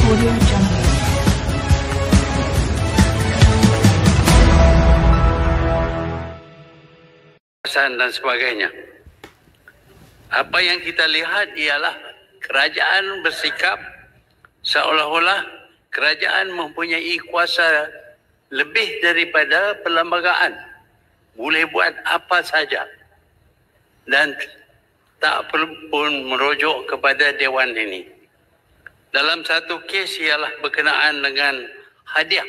Audio Jungle. Dan sebagainya. Apa yang kita lihat ialah kerajaan bersikap seolah-olah kerajaan mempunyai kuasa lebih daripada perlembagaan. Boleh buat apa saja. Dan tak perlu pun merujuk kepada Dewan ini. Dalam satu kes ialah berkenaan dengan hadiah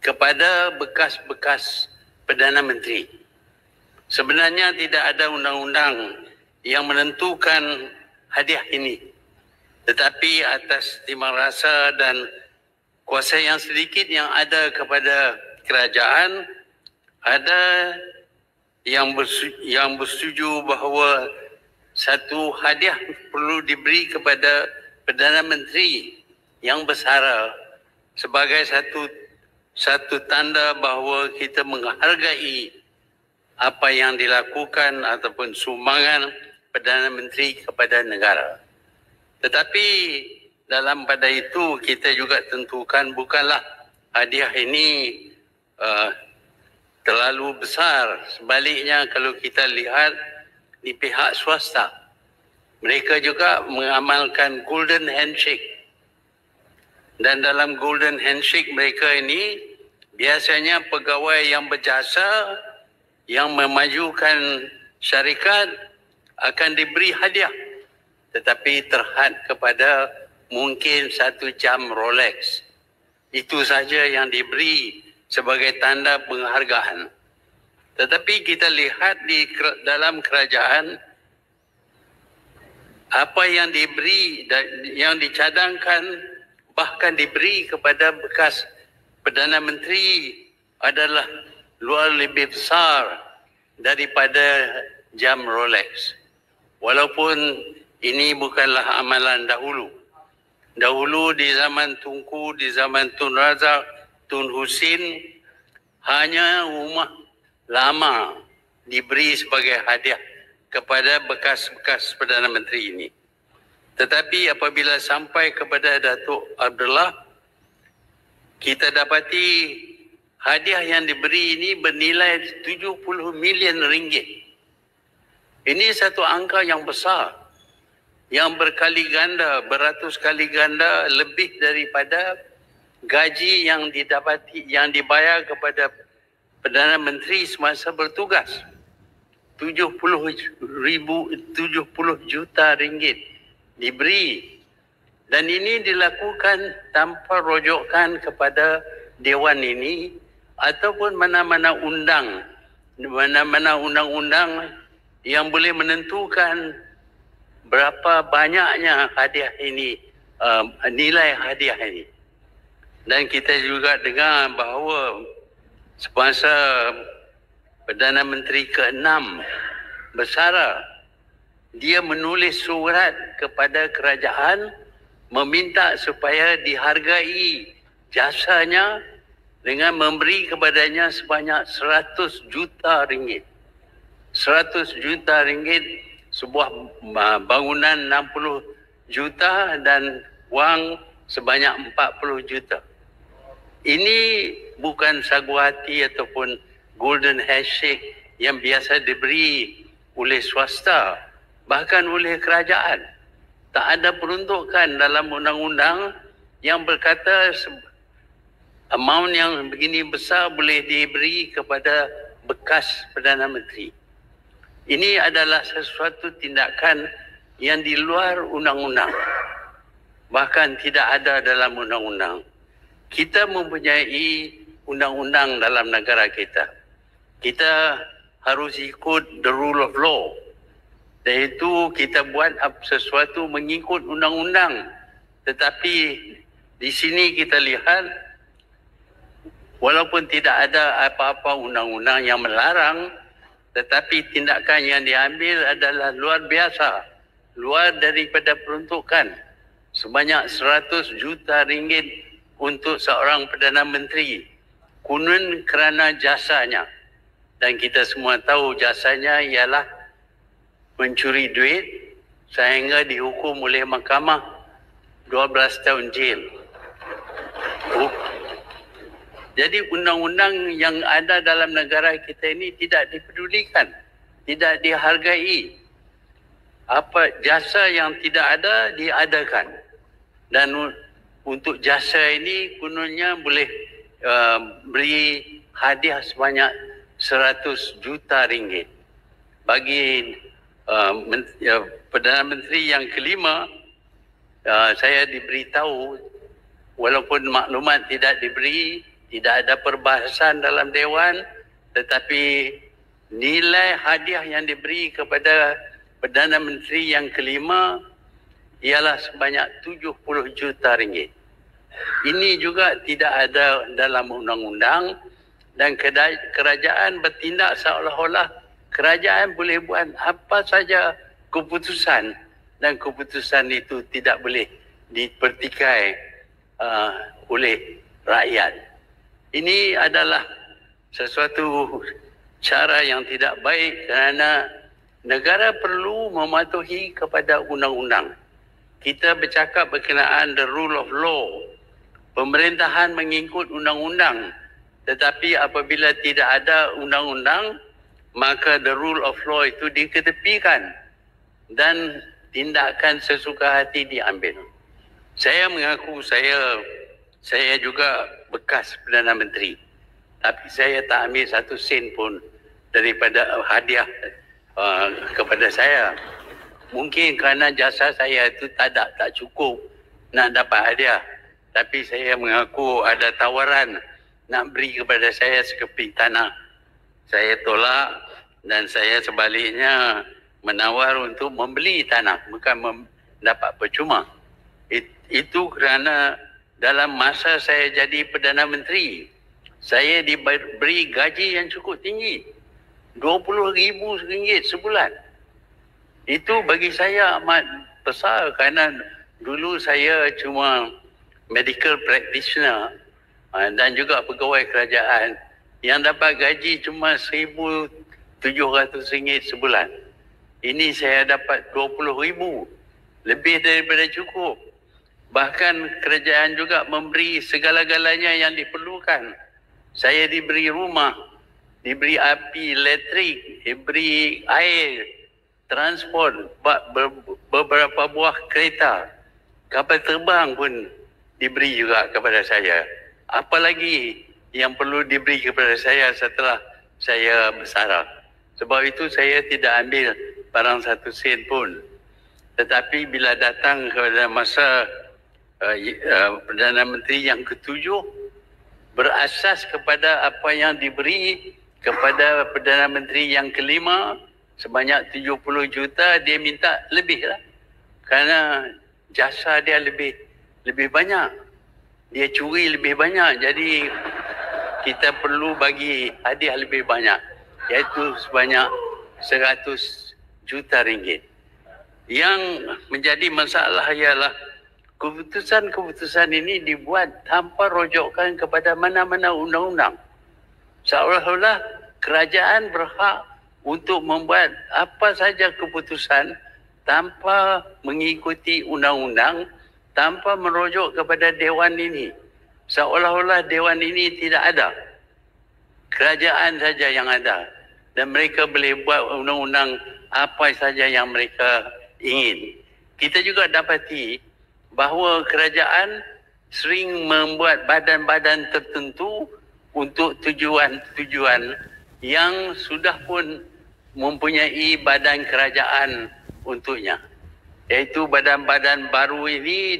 kepada bekas-bekas Perdana Menteri. Sebenarnya tidak ada undang-undang yang menentukan hadiah ini. Tetapi atas timbang rasa dan kuasa yang sedikit yang ada kepada kerajaan, ada yang bersetuju bahawa satu hadiah perlu diberi kepada Perdana Menteri yang bersara sebagai satu tanda bahawa kita menghargai apa yang dilakukan ataupun sumbangan Perdana Menteri kepada negara. Tetapi dalam pada itu kita juga tentukan bukanlah hadiah ini terlalu besar. Sebaliknya kalau kita lihat di pihak swasta, mereka juga mengamalkan Golden Handshake. Dan dalam Golden Handshake mereka ini biasanya pegawai yang berjasa yang memajukan syarikat akan diberi hadiah, tetapi terhad kepada mungkin 1 jam Rolex. Itu saja yang diberi sebagai tanda penghargaan. Tetapi kita lihat di dalam kerajaan, apa yang diberi, yang dicadangkan bahkan diberi kepada bekas Perdana Menteri adalah luar lebih besar daripada jam Rolex. Walaupun ini bukanlah amalan dahulu. Dahulu di zaman Tunku, di zaman Tun Razak, Tun Husin, hanya rumah lama diberi sebagai hadiah kepada bekas-bekas Perdana Menteri ini. Tetapi apabila sampai kepada Datuk Abdullah, kita dapati hadiah yang diberi ini bernilai 70 million ringgit. Ini satu angka yang besar, yang berkali ganda, beratus kali ganda lebih daripada gaji yang didapati, yang dibayar kepada Perdana Menteri semasa bertugas. 70 juta ringgit diberi. Dan ini dilakukan tanpa rujukan kepada Dewan ini ataupun mana-mana undang-undang yang boleh menentukan berapa banyaknya hadiah ini, nilai hadiah ini. Dan kita juga dengar bahawa semasa Perdana Menteri ke-6 bersara, dia menulis surat kepada kerajaan meminta supaya dihargai jasanya dengan memberi kepadanya sebanyak 100 juta ringgit. 100 juta ringgit, sebuah bangunan 60 juta dan wang sebanyak 40 juta. Ini bukan sagu hati ataupun Golden Handshake yang biasa diberi oleh swasta, bahkan oleh kerajaan. Tak ada peruntukan dalam undang-undang yang berkata amount yang begini besar boleh diberi kepada bekas Perdana Menteri. Ini adalah sesuatu tindakan yang di luar undang-undang. Bahkan tidak ada dalam undang-undang. Kita mempunyai undang-undang dalam negara kita. Kita harus ikut the rule of law. Iaitu kita buat sesuatu mengikut undang-undang. Tetapi di sini kita lihat, walaupun tidak ada apa-apa undang-undang yang melarang, tetapi tindakan yang diambil adalah luar biasa, luar daripada peruntukan. Sebanyak 100 juta ringgit untuk seorang Perdana Menteri, kunun kerana jasanya. Dan kita semua tahu jasanya ialah mencuri duit sehingga dihukum oleh mahkamah 12 tahun jail. Jadi undang-undang yang ada dalam negara kita ini tidak dipedulikan, tidak dihargai. Apa jasa yang tidak ada diadakan. Dan untuk jasa ini kononnya boleh beri hadiah sebanyak 100 juta ringgit. Bagi Perdana Menteri yang kelima, saya diberitahu walaupun maklumat tidak diberi, tidak ada perbahasan dalam Dewan, tetapi nilai hadiah yang diberi kepada Perdana Menteri yang kelima ialah sebanyak 70 juta ringgit. Ini juga tidak ada dalam undang-undang dan kerajaan bertindak seolah-olah kerajaan boleh buat apa saja keputusan dan keputusan itu tidak boleh dipertikai oleh rakyat. Ini adalah sesuatu cara yang tidak baik kerana negara perlu mematuhi kepada undang-undang. Kita bercakap berkenaan the rule of law. Pemerintahan mengikut undang-undang. Tetapi apabila tidak ada undang-undang, maka the rule of law itu diketepikan dan tindakan sesuka hati diambil. Saya mengaku saya juga bekas Perdana Menteri. Tapi saya tak ambil 1 sen pun daripada hadiah kepada saya. Mungkin kerana jasa saya itu tak cukup nak dapat hadiah. Tapi saya mengaku ada tawaran nak beri kepada saya sekeping tanah. Saya tolak dan saya sebaliknya menawar untuk membeli tanah, bukan dapat percuma. Itu kerana dalam masa saya jadi Perdana Menteri, saya diberi gaji yang cukup tinggi. RM20,000 sebulan. Itu bagi saya amat besar kerana dulu saya cuma medical practitioner dan juga pegawai kerajaan yang dapat gaji cuma RM1,700 sebulan. Ini saya dapat RM20,000. Lebih daripada cukup. Bahkan kerajaan juga memberi segala-galanya yang diperlukan. Saya diberi rumah, diberi api elektrik, diberi air, transport, beberapa buah kereta. Kapal terbang pun diberi juga kepada saya. Apalagi yang perlu diberi kepada saya setelah saya bersara. Sebab itu saya tidak ambil barang 1 sen pun. Tetapi bila datang kepada masa Perdana Menteri yang ketujuh, berasas kepada apa yang diberi kepada Perdana Menteri yang kelima sebanyak 70 juta, dia minta lebih lah. Kerana jasa dia lebih banyak. Dia curi lebih banyak. Jadi kita perlu bagi hadiah lebih banyak. Iaitu sebanyak 100 juta ringgit. Yang menjadi masalah ialah keputusan-keputusan ini dibuat tanpa rujukan kepada mana-mana undang-undang. Seolah-olah kerajaan berhak untuk membuat apa saja keputusan tanpa mengikuti undang-undang, tanpa merujuk kepada Dewan ini. Seolah-olah Dewan ini tidak ada. Kerajaan saja yang ada. Dan mereka boleh buat undang-undang apa saja yang mereka ingin. Kita juga dapati bahawa kerajaan sering membuat badan-badan tertentu untuk tujuan-tujuan yang sudah pun mempunyai badan kerajaan untuknya. Iaitu badan-badan baru ini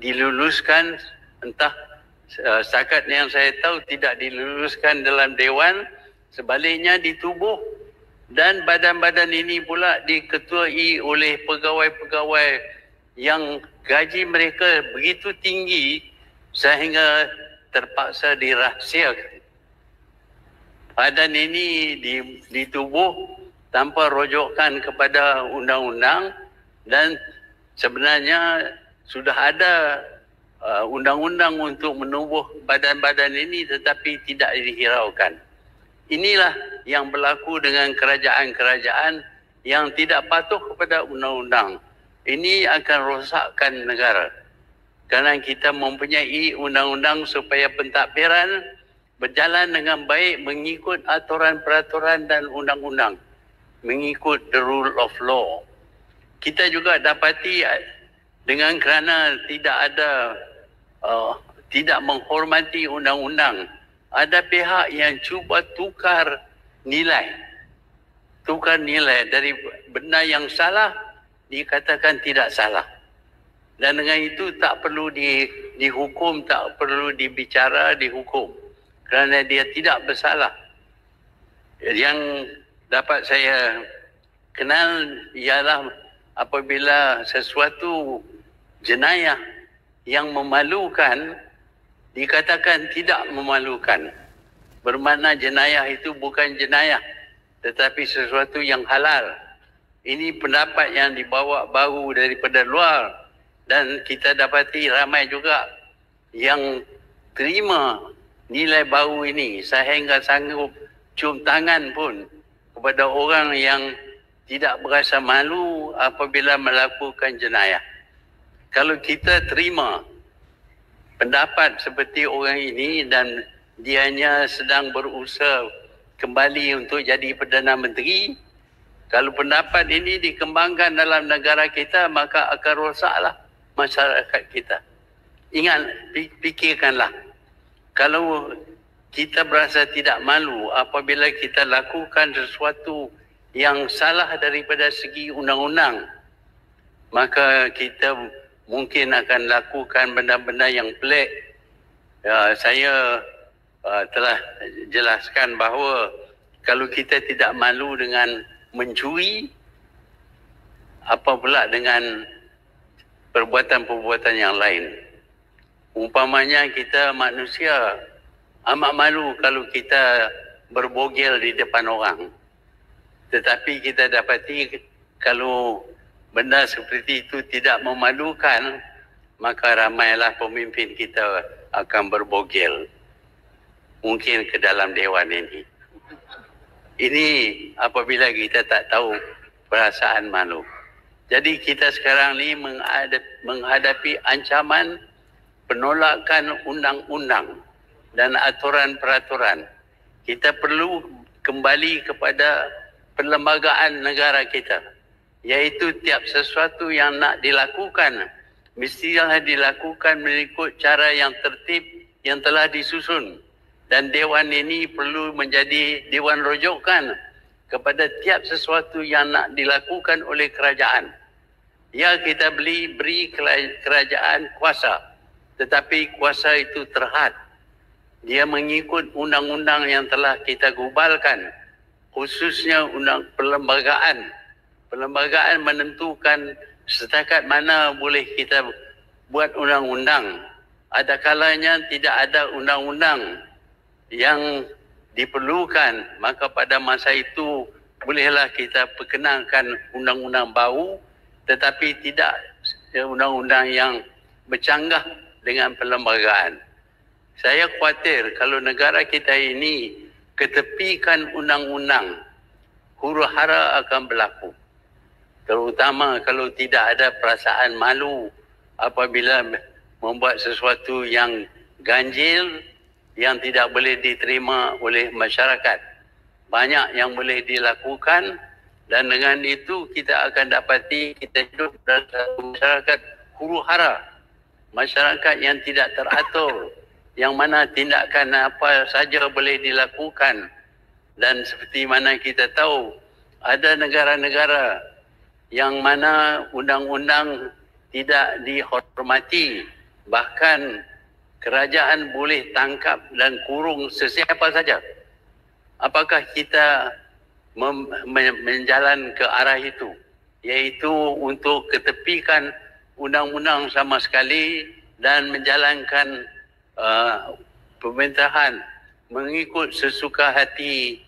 diluluskan, entah setakat yang saya tahu tidak diluluskan dalam Dewan, sebaliknya ditubuh, dan badan-badan ini pula diketuai oleh pegawai-pegawai yang gaji mereka begitu tinggi sehingga terpaksa dirahsiakan. Badan ini ditubuh tanpa rujukan kepada undang-undang dan sebenarnya sudah ada undang-undang untuk menubuh badan-badan ini tetapi tidak dihiraukan. Inilah yang berlaku dengan kerajaan-kerajaan yang tidak patuh kepada undang-undang. Ini akan rosakkan negara. kerana kita mempunyai undang-undang supaya pentadbiran berjalan dengan baik mengikut aturan peraturan dan undang-undang, mengikut the rule of law. Kita juga dapati dengan kerana tidak menghormati undang-undang, ada pihak yang cuba tukar nilai dari benda yang salah dikatakan tidak salah. Dan dengan itu tak perlu dihukum, tak perlu dibicara, dihukum kerana dia tidak bersalah. Yang dapat saya kenal ialah apabila sesuatu jenayah yang memalukan dikatakan tidak memalukan. Bermakna jenayah itu bukan jenayah tetapi sesuatu yang halal. Ini pendapat yang dibawa baru daripada luar dan kita dapati ramai juga yang terima nilai baru ini sehingga sanggup cium tangan pun kepada orang yang tidak berasa malu apabila melakukan jenayah. Kalau kita terima pendapat seperti orang ini dan dianya sedang berusaha kembali untuk jadi Perdana Menteri, kalau pendapat ini dikembangkan dalam negara kita, maka akan rosaklah masyarakat kita. Ingat, fikirkanlah, kalau kita berasa tidak malu apabila kita lakukan sesuatu yang salah daripada segi undang-undang, maka kita mungkin akan lakukan benda-benda yang pelik. Saya telah jelaskan bahawa kalau kita tidak malu dengan mencuri, apa pula dengan perbuatan-perbuatan yang lain. Umpamanya kita manusia amat malu kalau kita berbogel di depan orang. Tetapi kita dapati kalau benda seperti itu tidak memalukan, maka ramailah pemimpin kita akan berbogel. Mungkin ke dalam dewan ini. Ini apabila kita tak tahu perasaan malu. Jadi kita sekarang ni menghadapi ancaman penolakan undang-undang dan aturan peraturan. Kita perlu kembali kepada perlembagaan negara kita, iaitu tiap sesuatu yang nak dilakukan mestilah dilakukan mengikut cara yang tertib yang telah disusun, dan dewan ini perlu menjadi dewan rujukan kepada tiap sesuatu yang nak dilakukan oleh kerajaan. Ya, kita beri kerajaan kuasa, tetapi kuasa itu terhad. Dia mengikut undang-undang yang telah kita gubalkan, khususnya undang perlembagaan. Perlembagaan menentukan setakat mana boleh kita buat undang-undang. Ada kalanya tidak ada undang-undang yang diperlukan, maka pada masa itu bolehlah kita perkenalkan undang-undang baru, tetapi tidak undang-undang yang bercanggah dengan perlembagaan. Saya khawatir kalau negara kita ini ketepikan undang-undang, huru-hara akan berlaku. Terutama kalau tidak ada perasaan malu apabila membuat sesuatu yang ganjil, yang tidak boleh diterima oleh masyarakat. Banyak yang boleh dilakukan, dan dengan itu kita akan dapati kita hidup dalam satu masyarakat huru-hara. Masyarakat yang tidak teratur, yang mana tindakan apa saja boleh dilakukan. Dan seperti mana kita tahu, ada negara-negara yang mana undang-undang tidak dihormati. Bahkan kerajaan boleh tangkap dan kurung sesiapa saja. Apakah kita menjalan ke arah itu? Iaitu untuk ketepikan undang-undang sama sekali dan menjalankan pemerintahan mengikut sesuka hati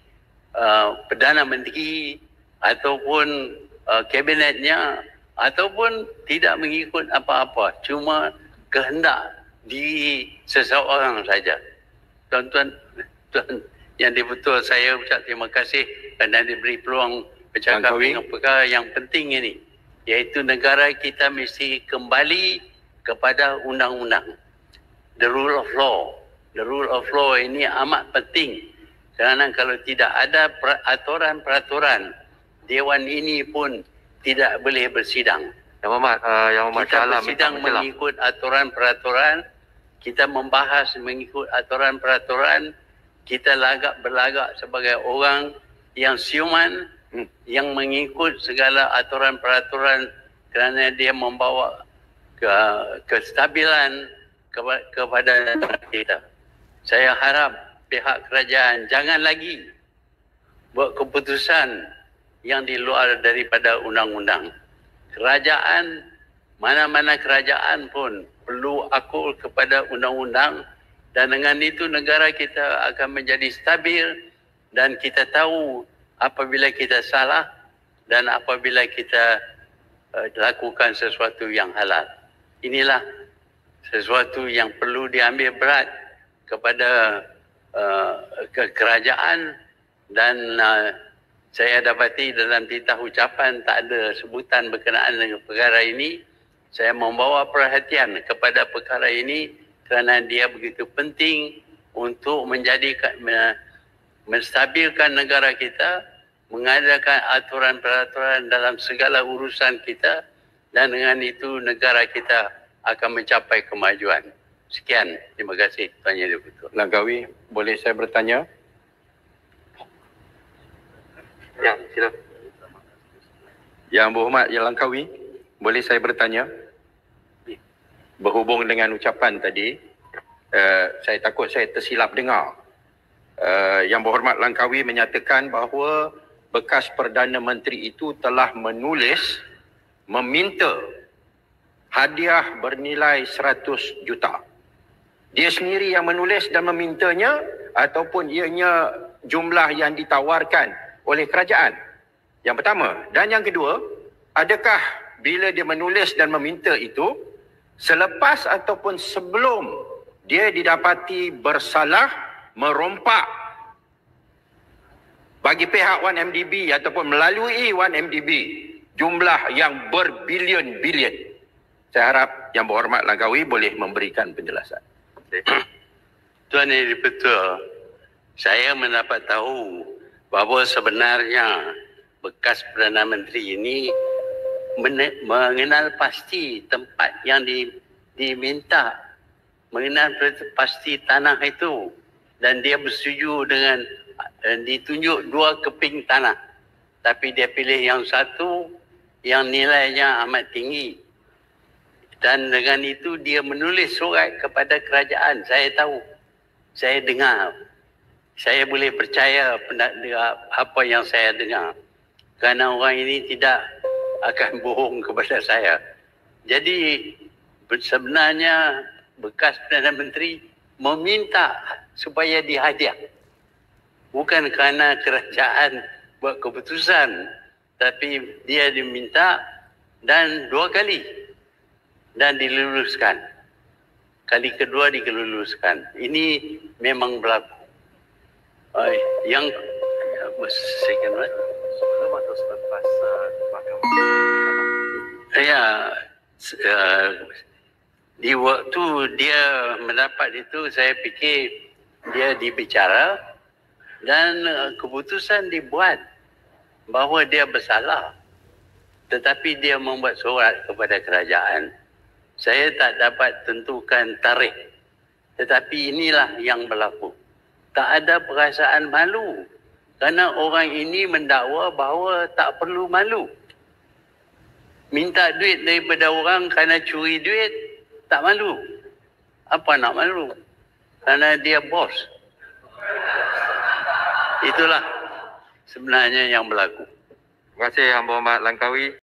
Perdana Menteri ataupun kabinetnya, ataupun tidak mengikut apa-apa, cuma kehendak diri seseorang saja. Tuan-tuan yang dibetul, saya ucap terima kasih kerana diberi peluang bercakap dengan perkara yang penting ini, iaitu negara kita mesti kembali kepada undang-undang. The rule of law. The rule of law ini amat penting kerana kalau tidak ada aturan-peraturan, Dewan ini pun tidak boleh bersidang. Yang Kita bersidang mengikut aturan-peraturan, kita membahas mengikut aturan-peraturan, kita berlagak sebagai orang yang siuman, yang mengikut segala aturan-peraturan kerana dia membawa kestabilan kepada kita. Saya harap pihak kerajaan jangan lagi buat keputusan yang di luar daripada undang-undang. Kerajaan, mana-mana kerajaan pun perlu akul kepada undang-undang dan dengan itu negara kita akan menjadi stabil dan kita tahu apabila kita salah dan apabila kita lakukan sesuatu yang halal. Inilah sesuatu yang perlu diambil berat kepada kerajaan dan saya dapati dalam titah ucapan tak ada sebutan berkenaan dengan perkara ini. Saya membawa perhatian kepada perkara ini kerana dia begitu penting untuk menstabilkan negara kita, mengadakan aturan-peraturan dalam segala urusan kita dan dengan itu negara kita akan mencapai kemajuan. Sekian. Terima kasih Tuan Yang Di-Pertua. Langkawi, boleh saya bertanya? Ya, sila. Yang Berhormat Yang Langkawi, boleh saya bertanya? Berhubung dengan ucapan tadi, saya takut saya tersilap dengar. Yang Berhormat Langkawi menyatakan bahawa bekas Perdana Menteri itu telah meminta hadiah bernilai 100 juta. Dia sendiri yang menulis dan memintanya ataupun ianya jumlah yang ditawarkan oleh kerajaan? Yang pertama. Dan yang kedua, adakah bila dia menulis dan meminta itu selepas ataupun sebelum dia didapati bersalah merompak bagi pihak 1MDB ataupun melalui 1MDB jumlah yang berbilion-bilion? Saya harap Yang Berhormat Langkawi boleh memberikan penjelasan. Tuan Yang Di-Pertua, saya mendapat tahu bahawa sebenarnya bekas Perdana Menteri ini mengenal pasti tempat yang diminta, mengenal pasti tanah itu dan dia bersetuju dengan ditunjuk 2 keping tanah. Tapi dia pilih yang satu yang nilainya amat tinggi. Dan dengan itu dia menulis surat kepada kerajaan. Saya tahu, saya dengar. Saya boleh percaya apa yang saya dengar. Kerana orang ini tidak akan bohong kepada saya. Jadi sebenarnya bekas Perdana Menteri meminta supaya dihadiah. Bukan kerana kerajaan buat keputusan. Tapi dia diminta dan 2 kali. Dan diluluskan. Kali kedua diluluskan. Ini memang berlaku. Yang second one. Sebelum atau selepas mahkamah? Ya, di waktu dia mendapat itu, saya fikir dia dibicara dan keputusan dibuat bahawa dia bersalah. Tetapi dia membuat surat kepada kerajaan. Saya tak dapat tentukan tarikh. Tetapi inilah yang berlaku. Tak ada perasaan malu. Kerana orang ini mendakwa bahawa tak perlu malu. Minta duit daripada orang kerana curi duit, tak malu. Apa nak malu? Kerana dia bos. Itulah sebenarnya yang berlaku. Terima kasih Yang Berhormat Langkawi.